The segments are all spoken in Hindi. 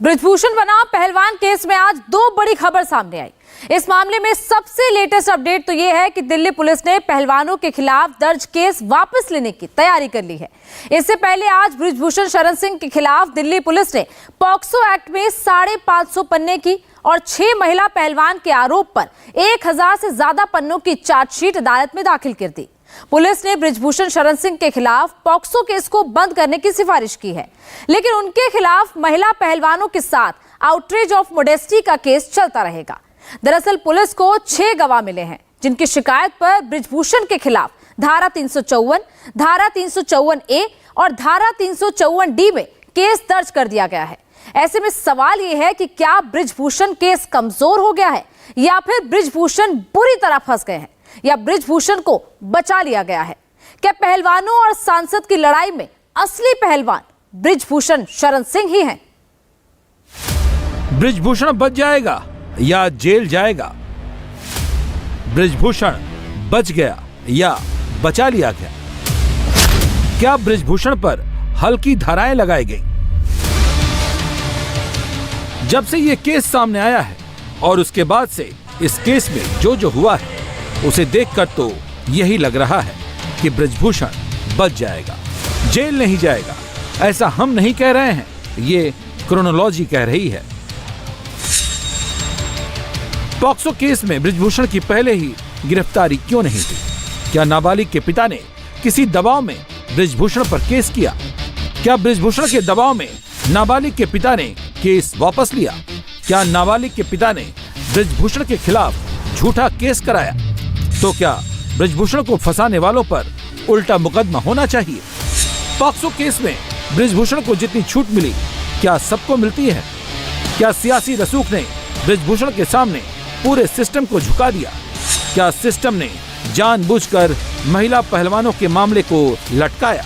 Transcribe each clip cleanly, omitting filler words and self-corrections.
बृजभूषण बनाम पहलवान केस में आज दो बड़ी खबर सामने आई। इस मामले में सबसे लेटेस्ट अपडेट तो यह है कि दिल्ली पुलिस ने पहलवानों के खिलाफ दर्ज केस वापस लेने की तैयारी कर ली है। इससे पहले आज बृजभूषण शरण सिंह के खिलाफ दिल्ली पुलिस ने पॉक्सो एक्ट में 550 पन्ने की और 6 महिला पहलवान के आरोप पर 1000 से ज्यादा पन्नों की चार्जशीट अदालत में दाखिल कर दी। पुलिस ने बृजभूषण शरण सिंह के खिलाफ पॉक्सो केस को बंद करने की सिफारिश की है, लेकिन उनके खिलाफ महिला पहलवानों के साथ आउटरेज ऑफ मोडेस्टी का केस चलता रहेगा। दरअसल पुलिस को 6 गवाह मिले हैं, जिनकी शिकायत पर बृजभूषण के खिलाफ धारा 354, धारा 354A और धारा 354D में केस दर्ज कर दिया गया है। ऐसे में सवाल यह है कि क्या बृजभूषण केस कमजोर हो गया है या फिर बृजभूषण बुरी तरह फंस गए हैं या बृजभूषण को बचा लिया गया है। क्या पहलवानों और सांसद की लड़ाई में असली पहलवान बृजभूषण शरण सिंह ही हैं? बृजभूषण बच जाएगा या जेल जाएगा? बृजभूषण बच गया या बचा लिया गया? क्या बृजभूषण पर हल्की धाराएं लगाई गई? जब से यह केस सामने आया है और उसके बाद से इस केस में जो हुआ है उसे देखकर तो यही लग रहा है कि बृजभूषण बच जाएगा, जेल नहीं जाएगा। ऐसा हम नहीं कह रहे हैं, ये क्रोनोलॉजी कह रही है। पॉक्सो केस में बृजभूषण की पहले ही गिरफ्तारी क्यों नहीं थी? क्या नाबालिग के पिता ने किसी दबाव में बृजभूषण पर केस किया? क्या बृजभूषण के दबाव में नाबालिग के पिता ने केस वापस लिया? क्या नाबालिग के पिता ने बृजभूषण के खिलाफ झूठा केस कराया? तो क्या बृजभूषण को फंसाने वालों पर उल्टा मुकदमा होना चाहिए? पॉक्सो केस में बृजभूषण को जितनी छूट मिली, क्या सबको मिलती है? क्या सियासी रसूख ने बृजभूषण के सामने पूरे सिस्टम को झुका दिया? क्या सिस्टम ने जानबूझकर महिला पहलवानों के मामले को लटकाया?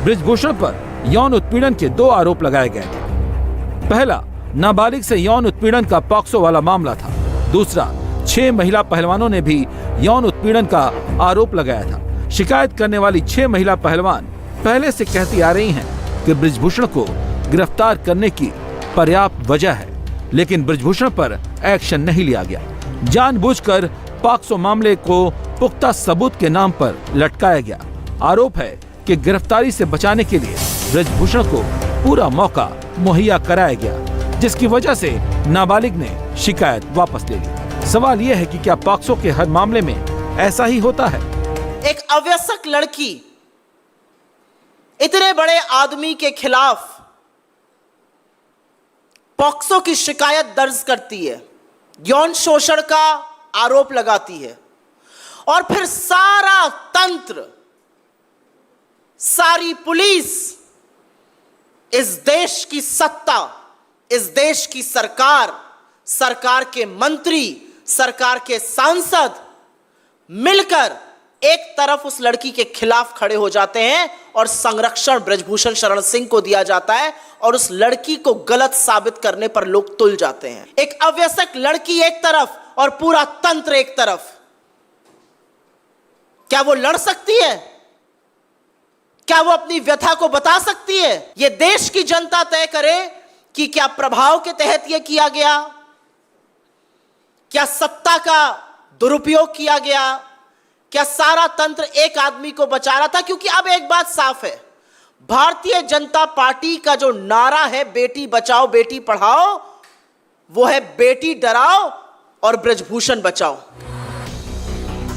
बृजभूषण पर यौन उत्पीड़न के 2 आरोप लगाए गए थे। पहला नाबालिग से यौन उत्पीड़न का पॉक्सो वाला मामला था। दूसरा 6 महिला पहलवानों ने भी यौन उत्पीड़न का आरोप लगाया था। शिकायत करने वाली 6 महिला पहलवान पहले से कहती आ रही हैं कि बृजभूषण को गिरफ्तार करने की पर्याप्त वजह है, लेकिन बृजभूषण पर एक्शन नहीं लिया गया। जानबूझकर पॉक्सो मामले को पुख्ता सबूत के नाम पर लटकाया गया। आरोप है कि गिरफ्तारी से बचाने के लिए बृजभूषण को पूरा मौका मुहैया कराया गया, जिसकी वजह से नाबालिग ने शिकायत वापस ले ली। सवाल यह है कि क्या पॉक्सो के हर मामले में ऐसा ही होता है? एक अवयस्क लड़की इतने बड़े आदमी के खिलाफ पॉक्सो की शिकायत दर्ज करती है, यौन शोषण का आरोप लगाती है, और फिर सारा तंत्र, सारी पुलिस, इस देश की सत्ता, इस देश की सरकार, सरकार के मंत्री, सरकार के सांसद मिलकर एक तरफ उस लड़की के खिलाफ खड़े हो जाते हैं और संरक्षण बृजभूषण शरण सिंह को दिया जाता है और उस लड़की को गलत साबित करने पर लोग तुल जाते हैं। एक अवयस्क लड़की एक तरफ और पूरा तंत्र एक तरफ। क्या वो लड़ सकती है? क्या वो अपनी व्यथा को बता सकती है? यह देश की जनता तय करे कि क्या प्रभाव के तहत यह किया गया, क्या सत्ता का दुरुपयोग किया गया, क्या सारा तंत्र एक आदमी को बचा रहा था? क्योंकि अब एक बात साफ है, भारतीय जनता पार्टी का जो नारा है बेटी बचाओ बेटी पढ़ाओ, वो है बेटी डराओ और बृजभूषण बचाओ।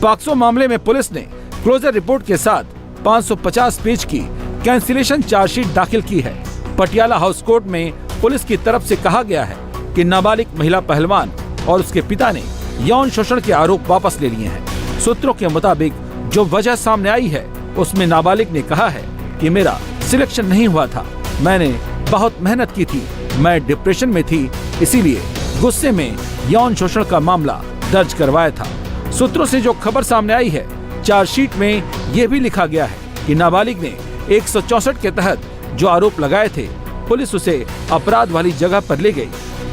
पॉक्सो मामले में पुलिस ने क्लोजर रिपोर्ट के साथ 550 पेज की कैंसिलेशन चार्जशीट दाखिल की है। पटियाला हाउस कोर्ट में पुलिस की तरफ से कहा गया है कि नाबालिग महिला पहलवान और उसके पिता ने यौन शोषण के आरोप वापस ले लिए हैं। सूत्रों के मुताबिक जो वजह सामने आई है उसमें नाबालिग ने कहा है कि मेरा सिलेक्शन नहीं हुआ था, मैंने बहुत मेहनत की थी, मैं डिप्रेशन में थी, इसीलिए गुस्से में यौन शोषण का मामला दर्ज करवाया था। सूत्रों से जो खबर सामने आई है, चार्जशीट में यह भी लिखा गया है कि नाबालिग ने 164 के तहत जो आरोप लगाए थे, पुलिस उसे अपराध वाली जगह पर ले गई,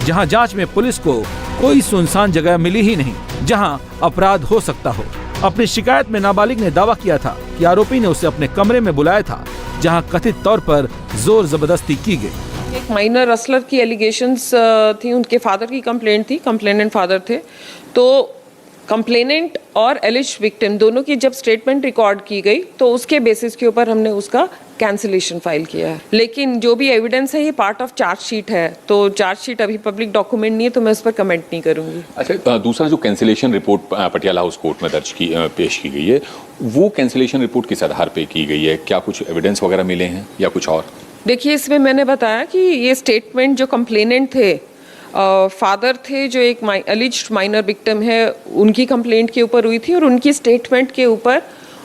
जहां जांच में पुलिस को कोई सुनसान जगह मिली ही नहीं जहां अपराध हो सकता हो। अपनी शिकायत में नाबालिग ने दावा किया था कि आरोपी ने उसे अपने कमरे में बुलाया था जहां कथित तौर पर जोर जबरदस्ती की गई। एक माइनर रसलर की एलिगेशंस थी, उनके फादर की कंप्लेंट थी, कंप्लेनेंट फादर थे, तो कंप्लेनेंट और एलिज विक्टिम दोनों की जब स्टेटमेंट रिकॉर्ड की गई तो उसके बेसिस के ऊपर हमने उसका कैंसिलेशन फाइल किया है। लेकिन जो भी एविडेंस है ये पार्ट ऑफ चार्जशीट है, तो चार्जशीट अभी पब्लिक डॉक्यूमेंट नहीं है, तो मैं उस पर कमेंट नहीं करूंगी। अच्छा, दूसरा जो cancellation report Patiala House Court में पेश की गई है, वो कैंसिलेशन रिपोर्ट किस आधार पे की गई है? क्या कुछ एविडेंस वगैरह मिले हैं या कुछ और? देखिए, इसमें मैंने बताया कि ये स्टेटमेंट जो कंप्लेनेंट थे, फादर थे जो एक एलिज्ड माइनर विक्टिम है, उनकी कंप्लेंट के ऊपर हुई थी और उनकी स्टेटमेंट के ऊपर,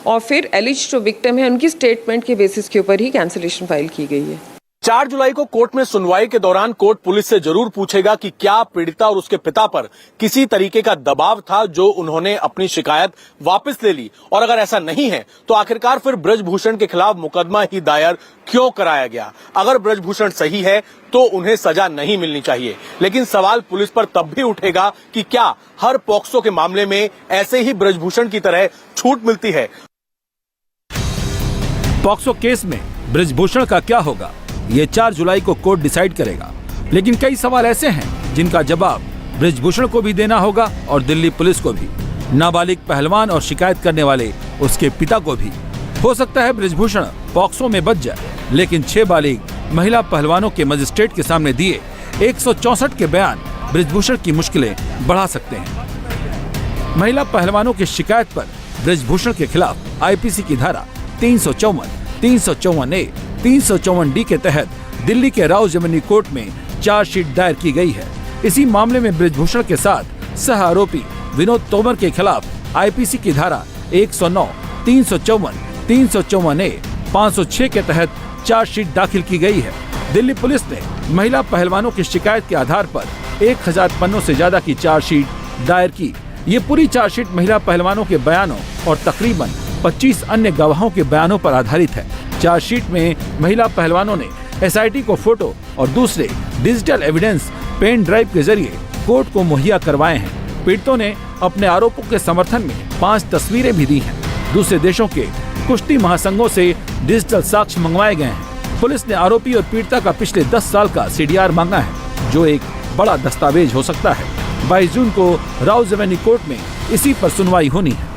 और फिर एलिज्ड जो विक्टिम है उनकी स्टेटमेंट के बेसिस के ऊपर ही कैंसिलेशन फाइल की गई है। 4 जुलाई को कोर्ट में सुनवाई के दौरान कोर्ट पुलिस से जरूर पूछेगा कि क्या पीड़िता और उसके पिता पर किसी तरीके का दबाव था जो उन्होंने अपनी शिकायत वापस ले ली, और अगर ऐसा नहीं है तो आखिरकार फिर ब्रजभूषण के खिलाफ मुकदमा ही दायर क्यों कराया गया। अगर ब्रजभूषण सही है तो उन्हें सजा नहीं मिलनी चाहिए, लेकिन सवाल पुलिस पर तब भी उठेगा कि क्या हर पॉक्सो के मामले में ऐसे ही ब्रजभूषण की तरह छूट मिलती है। पॉक्सो केस में ब्रजभूषण का क्या होगा, ये 4 जुलाई को कोर्ट डिसाइड करेगा। लेकिन कई सवाल ऐसे हैं जिनका जवाब ब्रजभूषण को भी देना होगा और दिल्ली पुलिस को भी, नाबालिग पहलवान और शिकायत करने वाले उसके पिता को भी। हो सकता है ब्रजभूषण पॉक्सो में बच जाए, लेकिन 6 बालिग महिला पहलवानों के मजिस्ट्रेट के सामने दिए 164 के बयान ब्रजभूषण की मुश्किलें बढ़ा सकते हैं। महिला पहलवानों की शिकायत पर ब्रजभूषण के खिलाफ आईपीसी की धारा 354, 354A, 354D के तहत दिल्ली के राउज एवेन्यू कोर्ट में चार्जशीट दायर की गई है। इसी मामले में ब्रजभूषण के साथ सह आरोपी विनोद तोमर के खिलाफ आईपीसी की धारा 109, 354, 354A, 506 के तहत चार्जशीट दाखिल की गई है। दिल्ली पुलिस ने महिला पहलवानों की शिकायत के आधार पर 1000 पन्नों से ज्यादा की चार्जशीट दायर की। ये पूरी चार्जशीट महिला पहलवानों के बयानों और तकरीबन 25 अन्य गवाहों के बयानों पर आधारित है। चार्जशीट में महिला पहलवानों ने एसआईटी को फोटो और दूसरे डिजिटल एविडेंस पेन ड्राइव के जरिए कोर्ट को मुहैया करवाए हैं। पीड़ितों ने अपने आरोपों के समर्थन में 5 तस्वीरें भी दी हैं। दूसरे देशों के कुश्ती महासंघों से डिजिटल साक्ष्य मंगवाए गए हैं। पुलिस ने आरोपी और पीड़िता का पिछले 10 साल का सीडीआर मांगा है, जो एक बड़ा दस्तावेज हो सकता है। 22 जून को राउज एवेन्यू कोर्ट में इसी पर सुनवाई होनी है।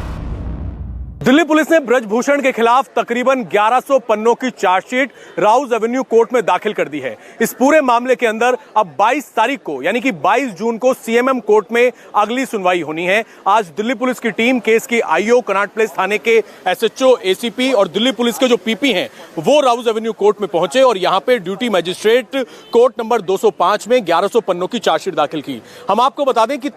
दिल्ली पुलिस ने ब्रजभूषण के खिलाफ तकरीबन 1100 पन्नों की चार्जशीट राउज एवेन्यू कोर्ट में दाखिल कर दी है। इस पूरे मामले के अंदर अब 22 तारीख को यानी कि 22 जून को सीएमएम कोर्ट में अगली सुनवाई होनी है। आज दिल्ली पुलिस की टीम केस की आईओ, कनॉट प्लेस थाने के एसएचओ, एसीपी और दिल्ली पुलिस के जो पीपी हैं वो राउज एवेन्यू कोर्ट में पहुंचे और यहाँ पे ड्यूटी मजिस्ट्रेट कोर्ट नंबर 205 में 1100 पन्नों की चार्जशीट दाखिल की। हम आपको बता दें कि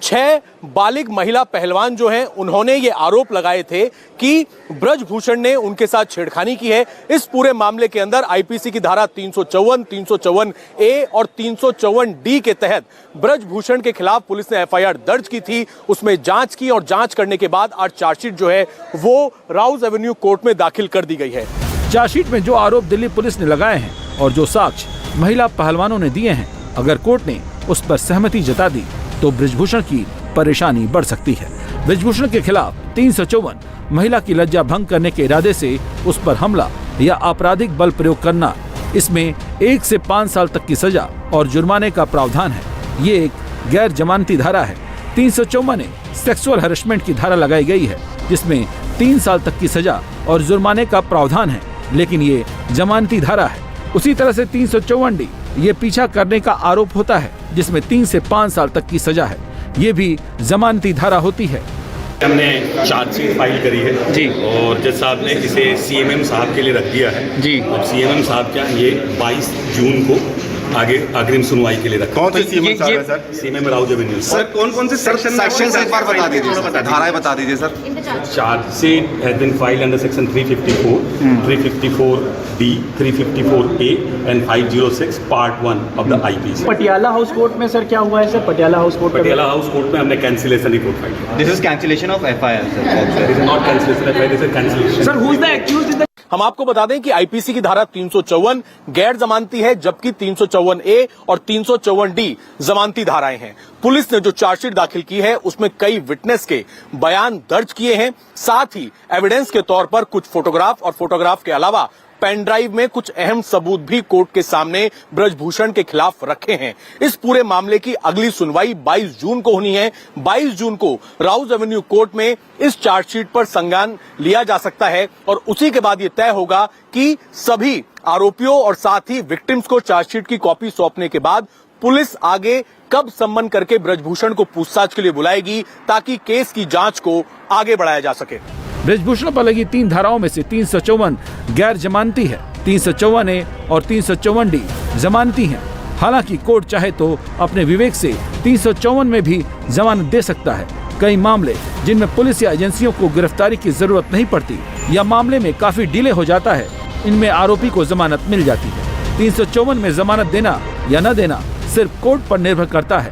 6 बालिग महिला पहलवान जो हैं उन्होंने ये आरोप लगाए थे कि ब्रजभूषण ने उनके साथ छेड़खानी की है। इस पूरे मामले के अंदर आईपीसी की धारा 354, 354A और 354D के तहत ब्रजभूषण के खिलाफ पुलिस ने एफआईआर दर्ज की थी। उसमें जांच की और जांच करने के बाद आज चार्जशीट जो है वो राउज एवेन्यू कोर्ट में दाखिल कर दी गई है। चार्जशीट में जो आरोप दिल्ली पुलिस ने लगाए हैं और जो साक्ष्य महिला पहलवानों ने दिए हैं, अगर कोर्ट ने उस पर सहमति जता दी तो ब्रजभूषण की परेशानी बढ़ सकती है। ब्रजभूषण के खिलाफ 354 महिला की लज्जा भंग करने के इरादे से उस पर हमला या आपराधिक बल प्रयोग करना, इसमें 1 से 5 साल तक की सजा और जुर्माने का प्रावधान है। ये एक गैर जमानती धारा है। 354 सेक्सुअल हैरेसमेंट की धारा लगाई गई है, जिसमें 3 साल तक की सजा और जुर्माने का प्रावधान है, लेकिन ये जमानती धारा है। उसी तरह से 354D ये पीछा करने का आरोप होता है, जिसमें 3 से 5 साल तक की सजा है। ये भी जमानती धारा होती है। हमने चार्जशीट फाइल करी है जी, और जज साहब ने इसे सीएमएम साहब के लिए रख दिया है जी। और सीएमएम साहब क्या ये 22 जून को आगे अग्रिम सुनवाई के लिए रखा। कौन से सीएमएम साहब है sir? CMM Rouse Avenue. Sir कौन से सेक्शन एक बार बता दीजिए, धाराएं बता दीजिए sir. Chargesheet has been filed under section 354, 354D, 354A and 506 part 1 of the IPC. Patiala House Court में सर क्या हुआ है सर? पटियाला हाउस कोर्ट में हमने कैंसिलेशन रिपोर्ट फाइल किया। This is cancellation of FIR sir. This is not cancellation FIR, this is cancellation. Sir, who is the accused in the? हम आपको बता दें कि आईपीसी की धारा 354 गैर जमानती है, जबकि 354A और 354D जमानती धाराएं हैं। पुलिस ने जो चार्जशीट दाखिल की है उसमें कई विटनेस के बयान दर्ज किए हैं, साथ ही एविडेंस के तौर पर कुछ फोटोग्राफ और फोटोग्राफ के अलावा पेन ड्राइव में कुछ अहम सबूत भी कोर्ट के सामने ब्रजभूषण के खिलाफ रखे हैं। इस पूरे मामले की अगली सुनवाई 22 जून को होनी है। 22 जून को राउज एवेन्यू कोर्ट में इस चार्जशीट पर संज्ञान लिया जा सकता है और उसी के बाद यह तय होगा कि सभी आरोपियों और साथ ही विक्टिम्स को चार्जशीट की कॉपी सौंपने के बाद पुलिस आगे कब सम्मन करके ब्रजभूषण को पूछताछ के लिए बुलाएगी ताकि केस की जांच को आगे बढ़ाया जा सके। ब्रजभूषण पर लगी 3 धाराओं में से 354 गैर जमानती है, 354A और 354D जमानती हैं। हालांकि कोर्ट चाहे तो अपने विवेक से 354 में भी जमानत दे सकता है। कई मामले जिनमें पुलिस या एजेंसियों को गिरफ्तारी की जरूरत नहीं पड़ती या मामले में काफी डिले हो जाता है, इनमें आरोपी को जमानत मिल जाती है। 354 में जमानत देना या न देना सिर्फ कोर्ट पर निर्भर करता है।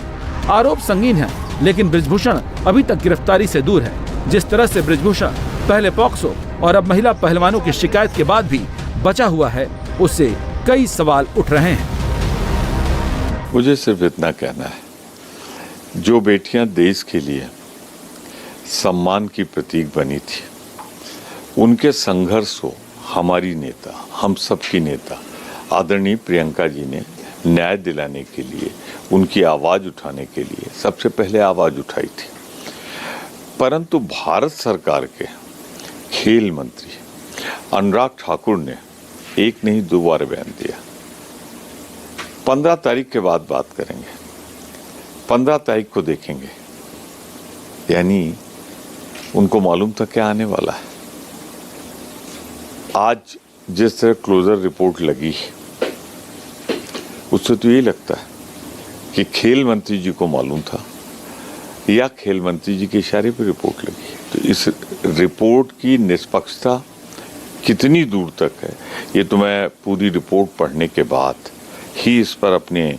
आरोप संगीन है, लेकिन ब्रजभूषण अभी तक गिरफ्तारी से दूर है। जिस तरह से ब्रजभूषण पहले पॉक्सो और अब महिला पहलवानों की शिकायत के बाद भी बचा हुआ है, उससे कई सवाल उठ रहे हैं। मुझे सिर्फ इतना कहना है, जो बेटियां देश के लिए सम्मान की प्रतीक बनी थी, उनके संघर्ष को हमारी नेता, हम सबकी नेता आदरणीय प्रियंका जी ने न्याय दिलाने के लिए, उनकी आवाज उठाने के लिए सबसे पहले आवाज उठाई थी। परंतु भारत सरकार के खेल मंत्री अनुराग ठाकुर ने एक नहीं 2 बार बयान दिया। 15 तारीख के बाद बात करेंगे, 15 तारीख को देखेंगे, यानी उनको मालूम था क्या आने वाला है। आज जिस तरह क्लोजर रिपोर्ट लगी, उससे तो ये लगता है कि खेल मंत्री जी को मालूम था या खेल मंत्री जी के इशारे पर रिपोर्ट लगी। तो इस रिपोर्ट की निष्पक्षता कितनी दूर तक है, ये तो मैं पूरी रिपोर्ट पढ़ने के बाद ही इस पर अपनी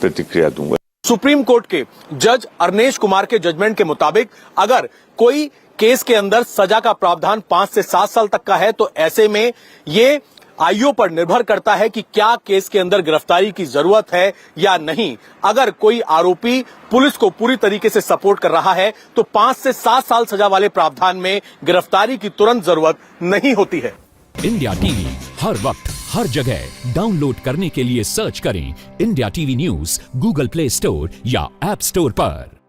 प्रतिक्रिया दूंगा। सुप्रीम कोर्ट के जज अरनेश कुमार के जजमेंट के मुताबिक अगर कोई केस के अंदर सजा का प्रावधान 5 से 7 साल तक का है तो ऐसे में ये आईओ पर निर्भर करता है कि क्या केस के अंदर गिरफ्तारी की जरूरत है या नहीं। अगर कोई आरोपी पुलिस को पूरी तरीके से सपोर्ट कर रहा है तो 5 से 7 साल सजा वाले प्रावधान में गिरफ्तारी की तुरंत जरूरत नहीं होती है। इंडिया टीवी हर वक्त हर जगह डाउनलोड करने के लिए सर्च करें India TV news Google play store या ऐप स्टोर पर।